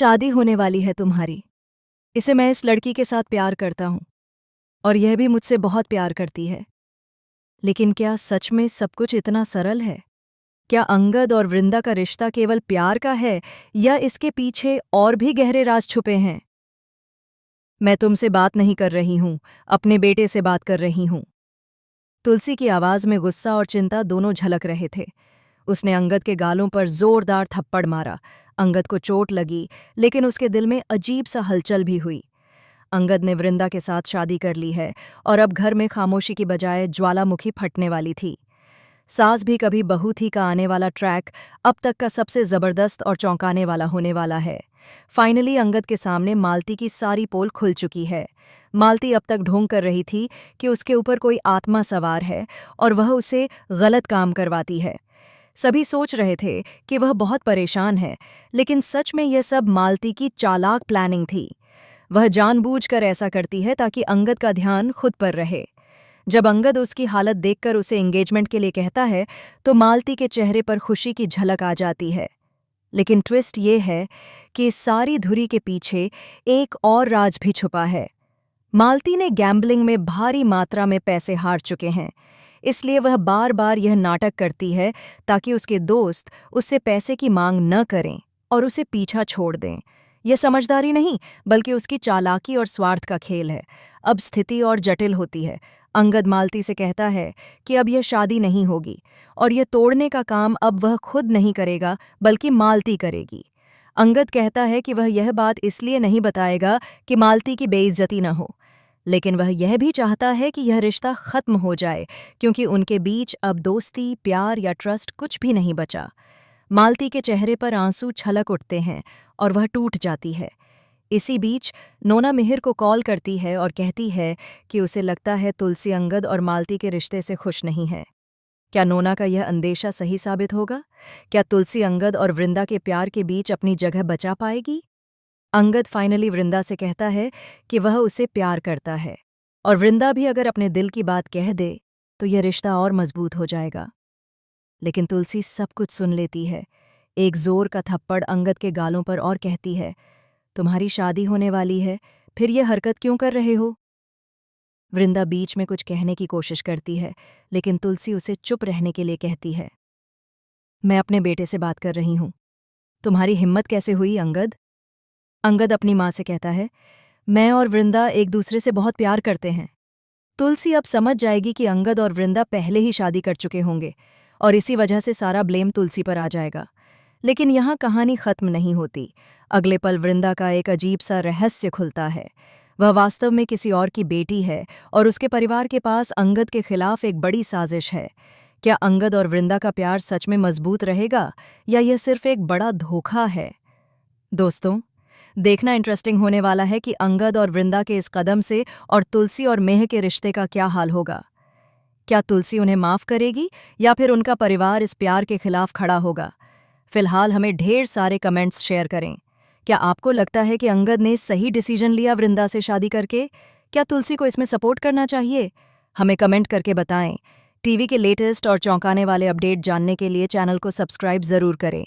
शादी होने वाली है तुम्हारी। इसे मैं इस लड़की के साथ प्यार करता हूँ और यह भी मुझसे बहुत प्यार करती है। लेकिन क्या सच में सब कुछ इतना सरल है? क्या अंगद और वृंदा का रिश्ता केवल प्यार का है या इसके पीछे और भी गहरे राज छुपे हैं? मैं तुमसे बात नहीं कर रही हूँ, अपने बेटे से बात कर रही हूँ। तुलसी की आवाज में गुस्सा और चिंता दोनों झलक रहे थे। उसने अंगद के गालों पर जोरदार थप्पड़ मारा। अंगद को चोट लगी, लेकिन उसके दिल में अजीब सा हलचल भी हुई। अंगद ने वृंदा के साथ शादी कर ली है और अब घर में खामोशी की बजाय ज्वालामुखी फटने वाली थी। सास भी कभी बहू थी का आने वाला ट्रैक अब तक का सबसे जबरदस्त और चौंकाने वाला होने वाला है। फाइनली अंगद के सामने मालती की सारी पोल खुल चुकी है। मालती अब तक ढोंग कर रही थी कि उसके ऊपर कोई आत्मा सवार है और वह उसे गलत काम करवाती है। सभी सोच रहे थे कि वह बहुत परेशान है, लेकिन सच में यह सब मालती की चालाक प्लानिंग थी। वह जानबूझकर ऐसा करती है ताकि अंगद का ध्यान खुद पर रहे। जब अंगद उसकी हालत देखकर उसे एंगेजमेंट के लिए कहता है तो मालती के चेहरे पर खुशी की झलक आ जाती है। लेकिन ट्विस्ट ये है कि इस सारी धुरी के पीछे एक और राज भी छुपा है। मालती ने गैम्बलिंग में भारी मात्रा में पैसे हार चुके हैं, इसलिए वह बार बार यह नाटक करती है ताकि उसके दोस्त उससे पैसे की मांग न करें और उसे पीछा छोड़ दें। यह समझदारी नहीं, बल्कि उसकी चालाकी और स्वार्थ का खेल है। अब स्थिति और जटिल होती है। अंगद मालती से कहता है कि अब यह शादी नहीं होगी और यह तोड़ने का काम अब वह खुद नहीं करेगा, बल्कि मालती करेगी। अंगद कहता है कि वह यह बात इसलिए नहीं बताएगा कि मालती की बेइज्जती न हो, लेकिन वह यह भी चाहता है कि यह रिश्ता खत्म हो जाए, क्योंकि उनके बीच अब दोस्ती, प्यार या ट्रस्ट कुछ भी नहीं बचा। मालती के चेहरे पर आंसू छलक उठते हैं और वह टूट जाती है। इसी बीच नोना मिहिर को कॉल करती है और कहती है कि उसे लगता है तुलसी अंगद और मालती के रिश्ते से खुश नहीं है। क्या नोना का यह अंदेशा सही साबित होगा? क्या तुलसी अंगद और वृंदा के प्यार के बीच अपनी जगह बचा पाएगी? अंगद फाइनली वृंदा से कहता है कि वह उसे प्यार करता है और वृंदा भी अगर अपने दिल की बात कह दे तो यह रिश्ता और मजबूत हो जाएगा। लेकिन तुलसी सब कुछ सुन लेती है। एक जोर का थप्पड़ अंगद के गालों पर और कहती है, तुम्हारी शादी होने वाली है, फिर यह हरकत क्यों कर रहे हो? वृंदा बीच में कुछ कहने की कोशिश करती है, लेकिन तुलसी उसे चुप रहने के लिए कहती है। मैं अपने बेटे से बात कर रही हूँ। तुम्हारी हिम्मत कैसे हुई अंगद? अंगद अपनी माँ से कहता है, मैं और वृंदा एक दूसरे से बहुत प्यार करते हैं। तुलसी अब समझ जाएगी कि अंगद और वृंदा पहले ही शादी कर चुके होंगे और इसी वजह से सारा ब्लेम तुलसी पर आ जाएगा। लेकिन यहाँ कहानी खत्म नहीं होती। अगले पल वृंदा का एक अजीब सा रहस्य खुलता है। वह वास्तव में किसी और की बेटी है और उसके परिवार के पास अंगद के खिलाफ एक बड़ी साजिश है। क्या अंगद और वृंदा का प्यार सच में मजबूत रहेगा या यह सिर्फ एक बड़ा धोखा है? दोस्तों, देखना इंटरेस्टिंग होने वाला है कि अंगद और वृंदा के इस कदम से और तुलसी और मेह के रिश्ते का क्या हाल होगा। क्या तुलसी उन्हें माफ करेगी या फिर उनका परिवार इस प्यार के खिलाफ खड़ा होगा? फिलहाल हमें ढेर सारे कमेंट्स शेयर करें। क्या आपको लगता है कि अंगद ने सही डिसीजन लिया वृंदा से शादी करके? क्या तुलसी को इसमें सपोर्ट करना चाहिए? हमें कमेंट करके बताएं। टीवी के लेटेस्ट और चौंकाने वाले अपडेट जानने के लिए चैनल को सब्सक्राइब जरूर करें।